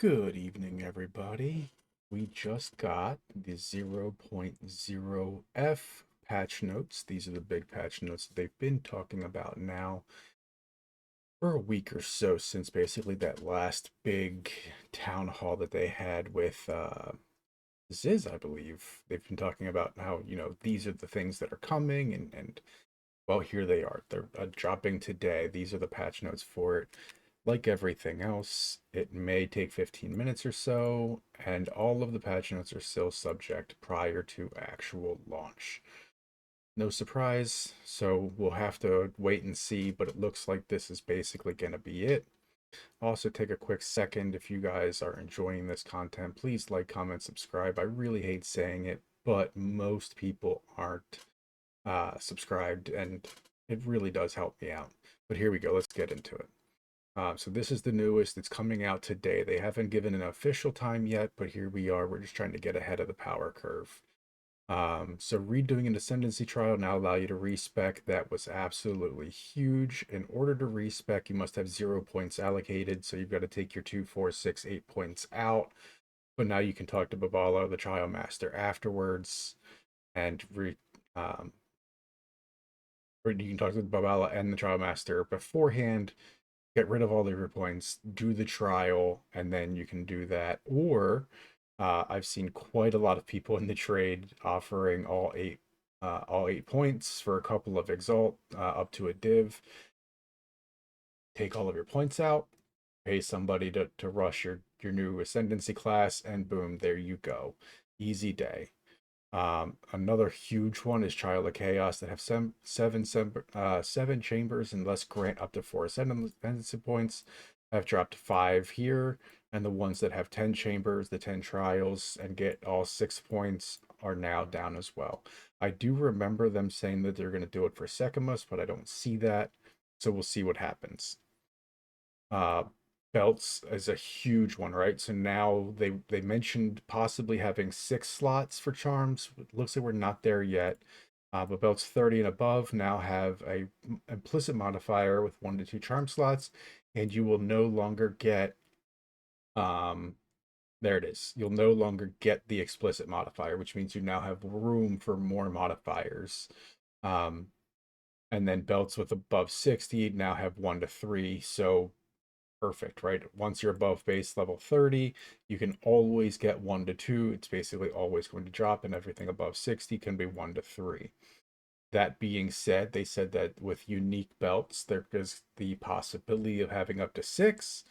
Good evening, everybody. We just got the 0.0F patch notes. These are the big patch notes that they've been talking about now for a week or so, since basically that last big town hall that they had with Ziz, I believe. They've been talking about how, these are the things that are coming, and well, here they are. They're dropping today. These are the patch notes for it. Like everything else, it may take 15 minutes or so, and all of the patch notes are still subject prior to actual launch. No surprise, so we'll have to wait and see, but it looks like this is basically going to be it. Also, take a quick second if you guys are enjoying this content, please like, comment, subscribe. I really hate saying it, but most people aren't subscribed, and it really does help me out. But here we go, let's get into it. So this is the newest. It's coming out today. They haven't given an official time yet, but here we are. We're just trying to get ahead of the power curve. So redoing an ascendancy trial now allow you to respec. That was absolutely huge. In order to respec, you must have 0 points allocated. So you've got to take your 2, 4, 6, 8 points out. But now you can talk to Babala, the trial master, afterwards, and or you can talk to Babala and the trial master beforehand, get rid of all your points, do the trial, and then you can do that. Or I've seen quite a lot of people in the trade offering all 8 points for a couple of exalt up to a div. Take all of your points out, pay somebody to rush your new ascendancy class, and boom, there you go. Easy day. Another huge one is Child of Chaos that have seven chambers and less grant up to 4 ascendancy points. I've dropped 5 here, and the ones that have 10 chambers, the 10 trials, and get all 6 points are now down as well. I do remember them saying that they're going to do it for Sekimus, but I don't see that, so we'll see what happens. Uh, Belts is a huge one, right? So now they mentioned possibly having 6 slots for charms. It looks like we're not there yet. But belts 30 and above now have a implicit modifier with 1 to 2 charm slots, and you will no longer get there it is. You'll no longer get the explicit modifier, which means you now have room for more modifiers. Um, and then belts with above 60 now have 1 to 3. So perfect, right? Once you're above base level 30, you can always get 1 to 2. It's basically always going to drop, and everything above 60 can be 1 to 3. That being said, they said that with unique belts, there is the possibility of having up to 6.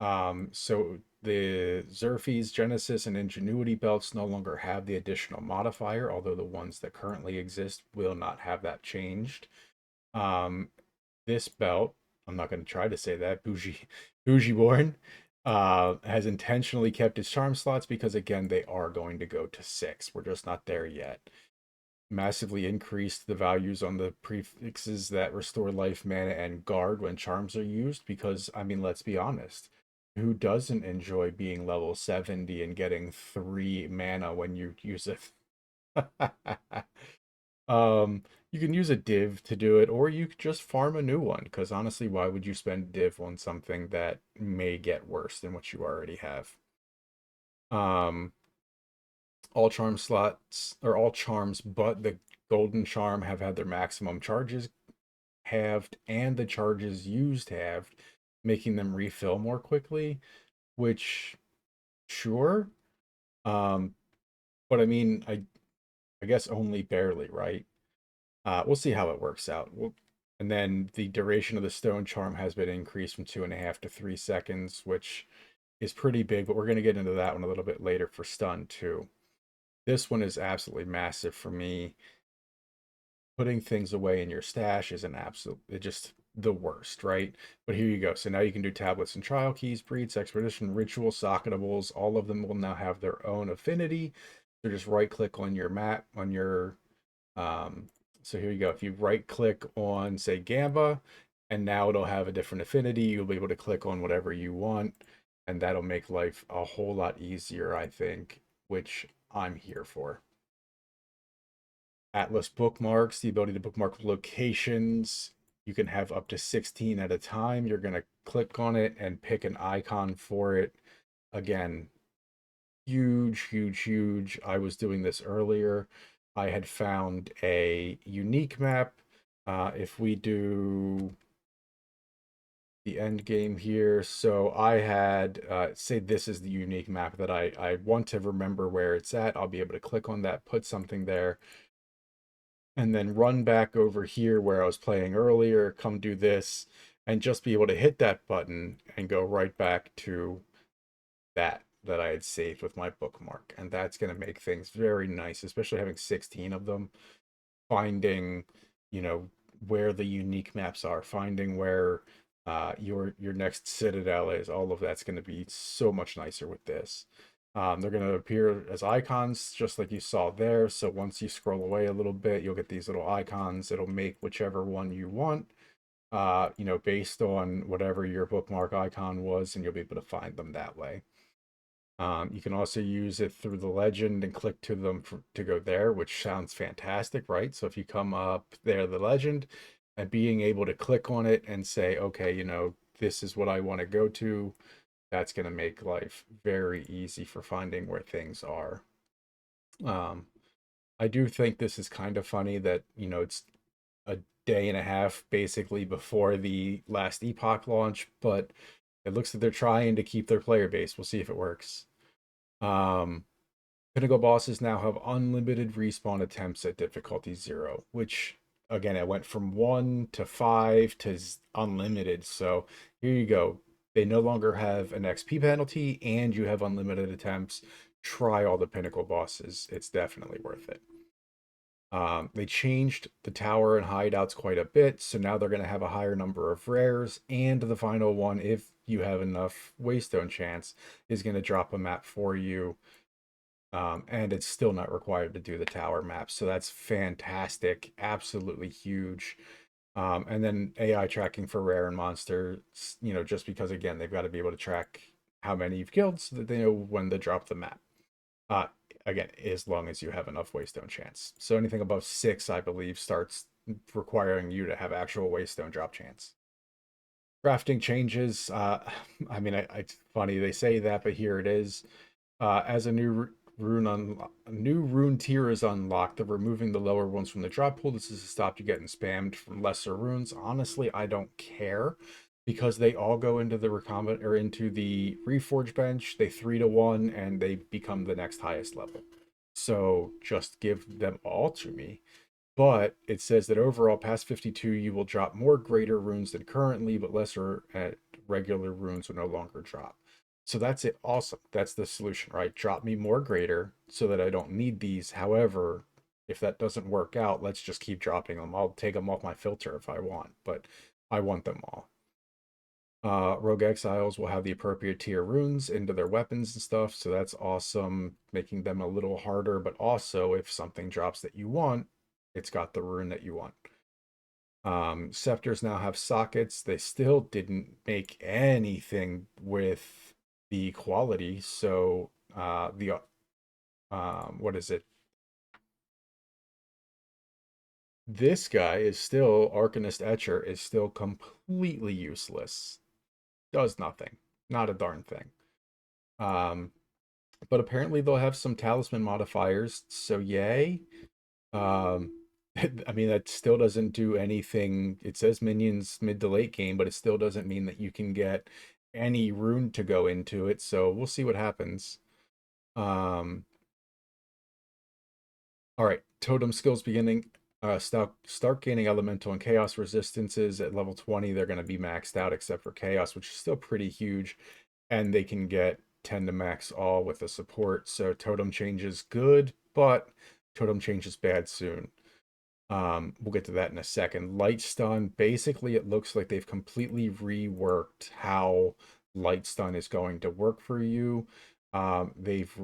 So the Xerfes, Genesis, and Ingenuity belts no longer have the additional modifier, although the ones that currently exist will not have that changed. This belt, I'm not going to try to say that, Bougie Born, has intentionally kept its charm slots because, again, they are going to go to 6. We're just not there yet. Massively increased the values on the prefixes that restore life, mana, and guard when charms are used because, I mean, let's be honest. Who doesn't enjoy being level 70 and getting 3 mana when you use it? Um, you can use a div to do it, or you could just farm a new one, because honestly, why would you spend div on something that may get worse than what you already have? Um, all charm slots, or all charms but the golden charm, have had their maximum charges halved and the charges used halved, making them refill more quickly, which, sure. Um, but I mean, I guess only barely, right? We'll see how it works out. And then the duration of the stone charm has been increased from 2.5 to 3 seconds, which is pretty big, but we're going to get into that one a little bit later for stun too. This one is absolutely massive for me. Putting things away in your stash is an absolute, it just the worst, right? But here you go. So now you can do tablets and trial keys, breeds, expedition, ritual, socketables. All of them will now have their own affinity. So just right click on your map, on your so here you go. If you right click on, say, Gamba, and now it'll have a different affinity, you'll be able to click on whatever you want, and that'll make life a whole lot easier, I think, which I'm here for. Atlas bookmarks, the ability to bookmark locations. You can have up to 16 at a time. You're going to click on it and pick an icon for it. Again, huge, huge, huge. I was doing this earlier. I had found a unique map. If we do the end game here, so I had say this is the unique map that I want to remember where it's at. I'll be able to click on that, put something there, and then run back over here where I was playing earlier, come do this, and just be able to hit that button and go right back to that I had saved with my bookmark. And that's going to make things very nice, especially having 16 of them. Finding, you know, where the unique maps are, finding where your next citadel is. All of that's going to be so much nicer with this. They're going to appear as icons, just like you saw there. So once you scroll away a little bit, you'll get these little icons. It'll make whichever one you want, based on whatever your bookmark icon was, and you'll be able to find them that way. You can also use it through the legend and click to them to go there, which sounds fantastic, right? So if you come up there, the legend, and being able to click on it and say, okay, this is what I want to go to, that's going to make life very easy for finding where things are. Um, I do think this is kind of funny that, it's a day and a half basically before the last Epoch launch, but it looks like they're trying to keep their player base. We'll see if it works. Um, Pinnacle bosses now have unlimited respawn attempts at difficulty 0, which again, it went from 1 to 5 to unlimited. So here you go. They no longer have an XP penalty and you have unlimited attempts. Try all the Pinnacle bosses. It's definitely worth it. They changed the tower and hideouts quite a bit, so now they're going to have a higher number of rares. And the final one, if you have enough Waystone chance, is going to drop a map for you, and it's still not required to do the tower map. So that's fantastic. Absolutely huge. And then AI tracking for rare and monsters, just because, again, they've got to be able to track how many you've killed so that they know when to drop the map. Uh, Again, as long as you have enough Waystone chance. So anything above 6, I believe, starts requiring you to have actual Waystone drop chance. Crafting changes. I mean, it's funny they say that, but here it is. As a new rune tier is unlocked, they're removing the lower ones from the drop pool. This is to stop you getting spammed from lesser runes. Honestly, I don't care because they all go into the recombinant or into the reforge bench. They 3 to 1 and they become the next highest level. So just give them all to me. But it says that overall, past 52, you will drop more greater runes than currently, but lesser at regular runes will no longer drop. So that's it. Awesome. That's the solution, right? Drop me more greater so that I don't need these. However, if that doesn't work out, let's just keep dropping them. I'll take them off my filter if I want, but I want them all. Rogue Exiles will have the appropriate tier runes into their weapons and stuff, so that's awesome, making them a little harder, but also if something drops that you want, it's got the rune that you want. Scepters now have sockets. They still didn't make anything with the quality, so the what is it? This guy is still Arcanist Etcher is still completely useless. Does nothing. Not a darn thing. Um, but apparently they'll have some talisman modifiers, so yay. Um, I mean, that still doesn't do anything. It says minions mid to late game, but it still doesn't mean that you can get any rune to go into it, so we'll see what happens. Um, all right, totem skills beginning. Start gaining elemental and chaos resistances at level 20. They're going to be maxed out except for chaos, which is still pretty huge. And they can get 10 to max all with the support. So totem changes good, but totem changes bad soon. We'll get to that in a second. Light stun, basically, it looks like they've completely reworked how light stun is going to work for you. They've,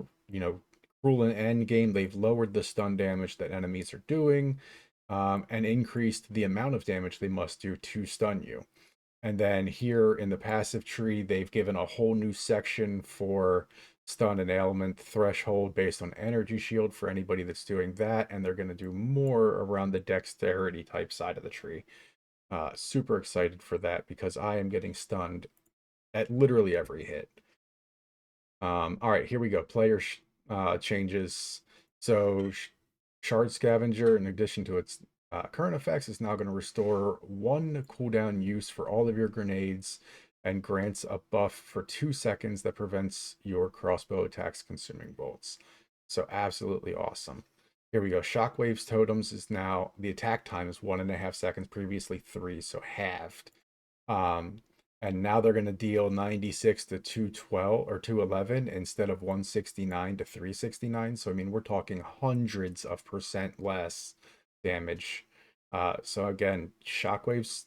cruel and end game, they've lowered the stun damage that enemies are doing, and increased the amount of damage they must do to stun you. And then here in the passive tree, they've given a whole new section for stun and ailment threshold based on energy shield for anybody that's doing that. And they're going to do more around the dexterity type side of the tree. Super excited for that because I am getting stunned at literally every hit. All right, here we go. Changes. So, Shard Scavenger, in addition to its current effects, is now going to restore one cooldown use for all of your grenades and grants a buff for 2 seconds that prevents your crossbow attacks consuming bolts. So, absolutely awesome. Here we go. Shockwave's totems is now the attack time is 1.5 seconds, previously three, so halved. Um, and now they're going to deal 96 to 212 or 211 instead of 169 to 369. So, I mean, we're talking hundreds of percent less damage. So, again, shockwaves,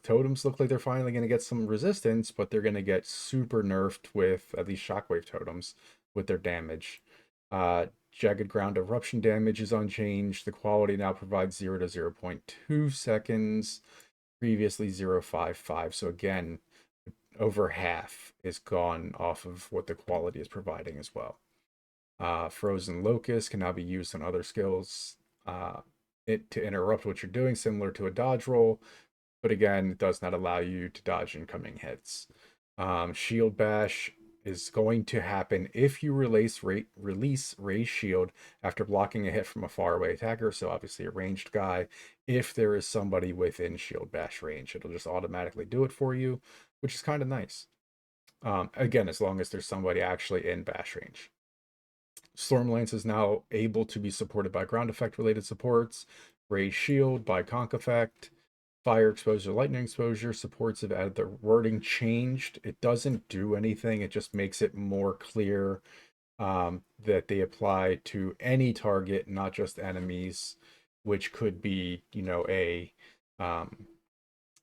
totems look like they're finally going to get some resistance, but they're going to get super nerfed with at least shockwave totems with their damage. Jagged ground eruption damage is unchanged. The quality now provides 0 to 0.2 seconds, previously 0.55. So again, over half is gone off of what the quality is providing as well. Frozen Locust can now be used on other skills to interrupt what you're doing, similar to a dodge roll, but again, it does not allow you to dodge incoming hits. Shield Bash is going to happen if you release Raise Shield after blocking a hit from a faraway attacker, so obviously a ranged guy. If there is somebody within Shield Bash range, it'll just automatically do it for you, which is kind of nice. Again, as long as there's somebody actually in Bash range. Stormlance is now able to be supported by ground effect related supports, Raise Shield by Conk effect, fire exposure, lightning exposure. Supports have added the wording changed. It doesn't do anything, it just makes it more clear that they apply to any target, not just enemies, which could be, um,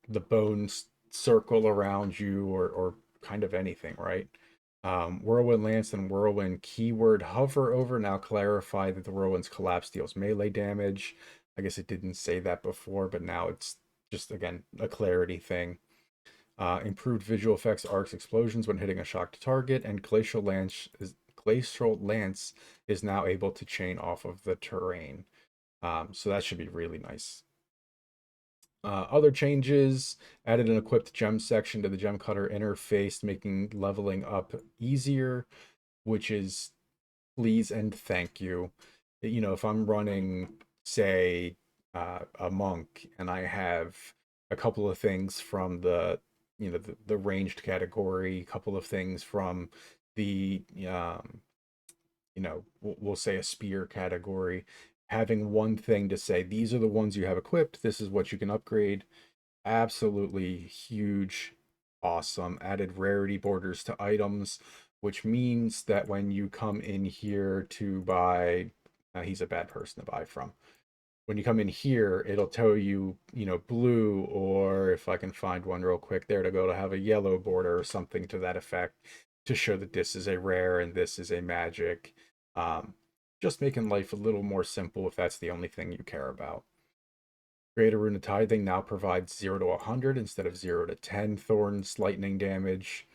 the bones circle around you or kind of anything, right? Whirlwind Lance and Whirlwind keyword hover over now clarify that the Whirlwind's collapse deals melee damage. I guess it didn't say that before, but now it's just, again, a clarity thing. Improved visual effects, arcs, explosions when hitting a shocked target, and Glacial Lance is now able to chain off of the terrain. So that should be really nice. Other changes, added an equipped gem section to the gem cutter interface, making leveling up easier, which is please and thank you. If I'm running, say, a monk and I have a couple of things from the ranged category, a couple of things from the we'll say a spear category, having one thing to say, these are the ones you have equipped, this is what you can upgrade. Absolutely huge, awesome. Added rarity borders to items, which means that when you come in here to buy, he's a bad person to buy from. When you come in here, it'll tell you, blue, or if I can find one real quick there to go to have a yellow border or something to that effect to show that this is a rare and this is a magic. Um, just making life a little more simple if that's the only thing you care about. Greater Rune of Tithing now provides 0 to 100 instead of 0 to 10 thorns lightning damage.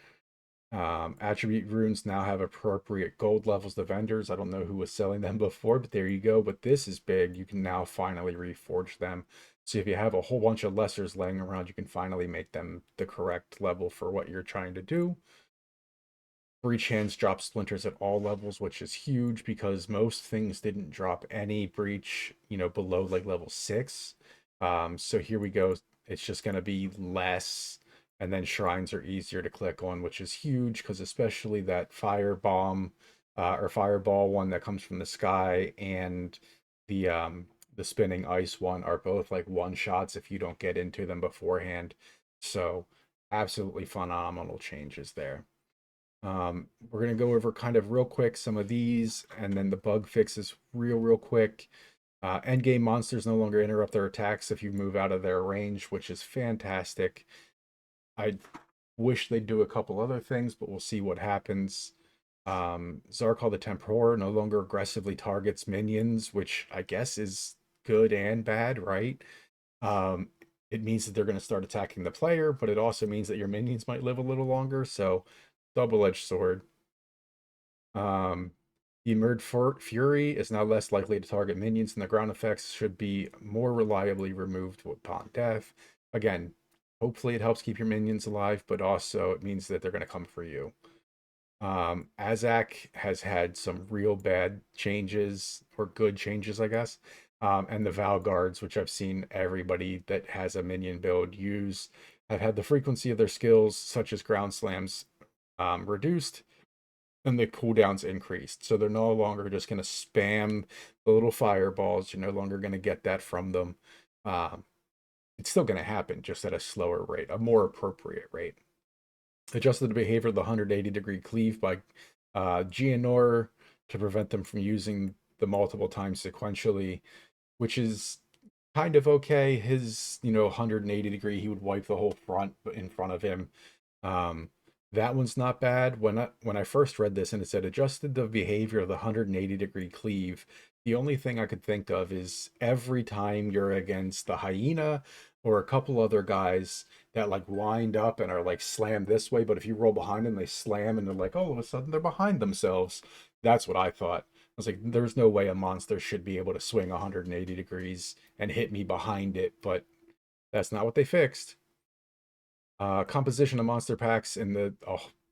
Attribute runes now have appropriate gold levels to vendors. I don't know who was selling them before, but there you go. But this is big. You can now finally reforge them. So if you have a whole bunch of lessers laying around, you can finally make them the correct level for what you're trying to do. Breach hands drop splinters at all levels, which is huge because most things didn't drop any breach, below like level 6. So here we go. It's just going to be less, and then shrines are easier to click on, which is huge because especially that fire bomb or fireball one that comes from the sky and the spinning ice one are both like one shots if you don't get into them beforehand. So absolutely phenomenal changes there. We're going to go over kind of real quick some of these and then the bug fixes real quick. Endgame monsters no longer interrupt their attacks if you move out of their range, which is fantastic. I wish they'd do a couple other things, but we'll see what happens. Zarkal the Temporer no longer aggressively targets minions, which I guess is good and bad, right? Um, it means that they're going to start attacking the player, but it also means that your minions might live a little longer, so double-edged sword. The Emerged Fury is now less likely to target minions, and the ground effects should be more reliably removed upon death. Again, hopefully it helps keep your minions alive, but also it means that they're going to come for you. Azak has had some real bad changes or good changes, I guess. And the Val guards, which I've seen everybody that has a minion build use, have had the frequency of their skills, such as ground slams, reduced and the cooldowns increased. So they're no longer just going to spam the little fireballs. You're no longer going to get that from them. Um, it's still going to happen, just at a slower rate, a more appropriate rate. Adjusted the behavior of the 180-degree cleave by Geonor to prevent them from using the multiple times sequentially, which is kind of okay. His, 180-degree, he would wipe the whole front in front of him. Um, that one's not bad. When I first read this and it said adjusted the behavior of the 180-degree cleave, the only thing I could think of is every time you're against the hyena or a couple other guys that like wind up and are like slammed this way, but if you roll behind them, they slam and they're like, oh, all of a sudden they're behind themselves. That's what I thought. I was like, there's no way a monster should be able to swing 180 degrees and hit me behind it, but that's not what they fixed. Composition of monster packs in the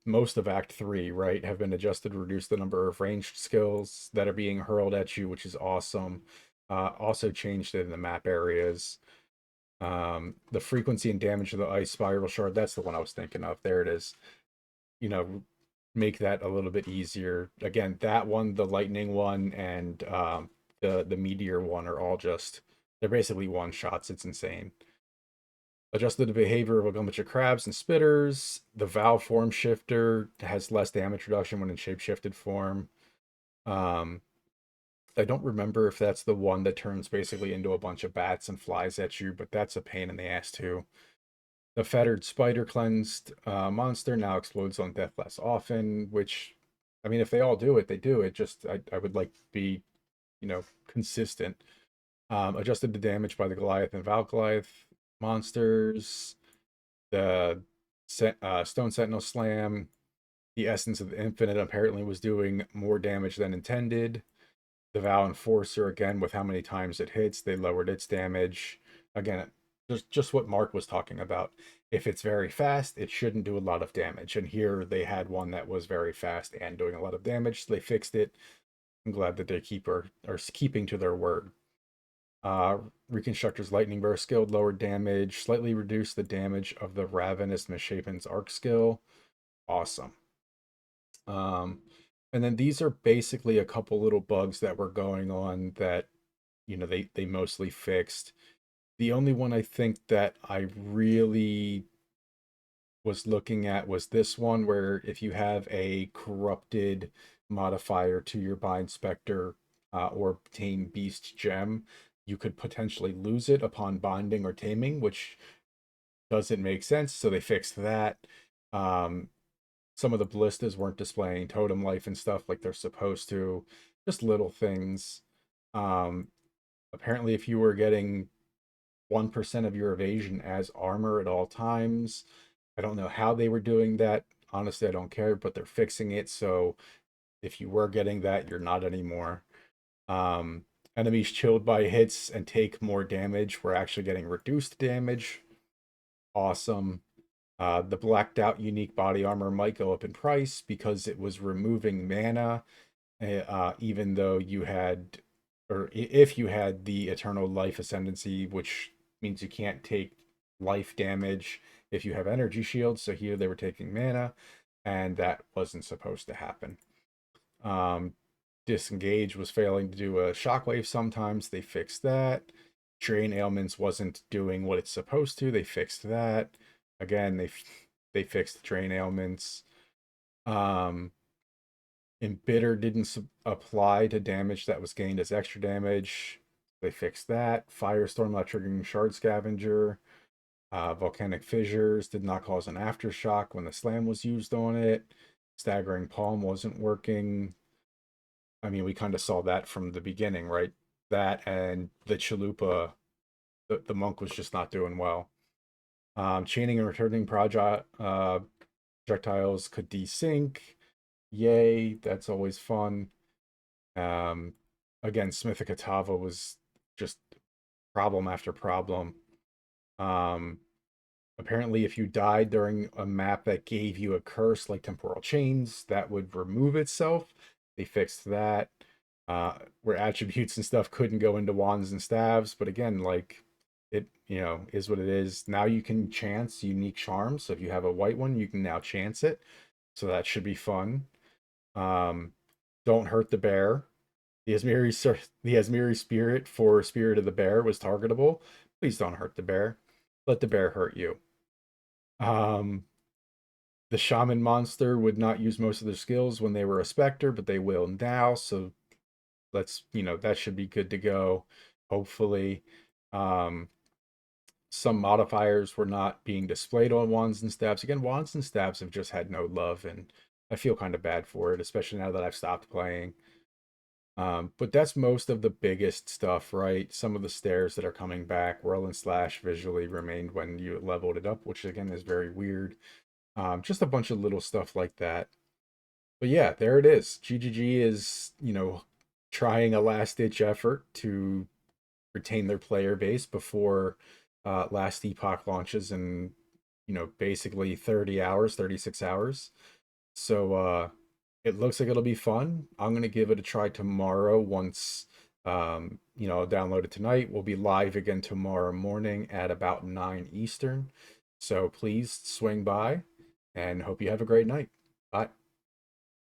most of Act 3, right, have been adjusted to reduce the number of ranged skills that are being hurled at you, which is awesome. Also changed it in the map areas. The frequency and damage of the ice spiral shard, that's the one I was thinking of. There it is. You know, make that a little bit easier. Again, that one, the lightning one, and the meteor one are all just, they're basically one shots. It's insane. Adjusted the behavior of a bunch of crabs and spitters. The Val form shifter has less damage reduction when in shapeshifted form. Um, I don't remember if that's the one that turns basically into a bunch of bats and flies at you, but that's a pain in the ass too. The fettered spider cleansed monster now explodes on death less often, which, I mean, if they all do it, they do it. Just, I would like to be, consistent. Adjusted the damage by the Goliath and Val Goliath monsters. The Stone Sentinel Slam, the Essence of the Infinite apparently was doing more damage than intended. The Vow Enforcer, again, with how many times it hits, they lowered its damage. Again, just what Mark was talking about. If it's very fast, it shouldn't do a lot of damage. And here they had one that was very fast and doing a lot of damage. So they fixed it. I'm glad that they are keeping to their word. Reconstructor's Lightning Burst skill lowered damage, slightly reduced the damage of the Ravenous Misshapen's Arc skill. Awesome. Um, and then these are basically a couple little bugs that were going on that, they mostly fixed. The only one I think that I really was looking at was this one, where if you have a corrupted modifier to your Bind Spectre or Tame Beast gem, you could potentially lose it upon binding or taming, which doesn't make sense. So they fixed that. Um, some of the ballistas weren't displaying totem life and stuff like they're supposed to. Just little things. Um, Apparently, if you were getting 1% of your evasion as armor at all times, I don't know how they were doing that. Honestly, I don't care, but they're fixing it. So if you were getting that, you're not anymore. Um, Enemies chilled by hits and take more damage were actually getting reduced damage. Awesome. The blacked out unique body armor might go up in price because it was removing mana, even though you had, or if you had the eternal life ascendancy, which means you can't take life damage if you have energy shields. So here they were taking mana, and that wasn't supposed to happen. Um, Disengage was failing to do a shockwave sometimes. They fixed that. Drain ailments wasn't doing what it's supposed to. They fixed that. Again, they fixed drain ailments. Um, Embitter didn't apply to damage that was gained as extra damage. They fixed that. Firestorm not triggering Shard Scavenger. Volcanic Fissures did not cause an aftershock when the slam was used on it. Staggering Palm wasn't working. I mean, we kind of saw that from the beginning, right? That and the Chalupa, the monk was just not doing well. Chaining and returning projectiles could desync. Yay, that's always fun. Um, Again, Smithic was just problem after problem. Um, Apparently, if you died during a map that gave you a curse like Temporal Chains, that would remove itself. They fixed that. Where attributes and stuff couldn't go into wands and staves, but again, like it, is what it is. Now you can chance unique charms. So if you have a white one, you can now chance it. So that should be fun. Um, don't hurt the bear. The Asmiri spirit for Spirit of the Bear was targetable. Please don't hurt the bear. Let the bear hurt you. Um, the shaman monster would not use most of their skills when they were a specter, but they will now. So that should be good to go. Hopefully, um, some modifiers were not being displayed on wands and staves. Again, wands and staves have just had no love, and I feel kind of bad for it, especially now that I've stopped playing. But that's most of the biggest stuff, right? Some of the stairs that are coming back. Whirl and Slash visually remained when you leveled it up, which again is very weird. Just a bunch of little stuff like that. But yeah, there it is. GGG is, trying a last ditch effort to retain their player base before Last Epoch launches in, basically 30 hours, 36 hours. So it looks like it'll be fun. I'm gonna give it a try tomorrow once I'll download it tonight. We'll be live again tomorrow morning at about 9 Eastern. So please swing by and hope you have a great night. Bye.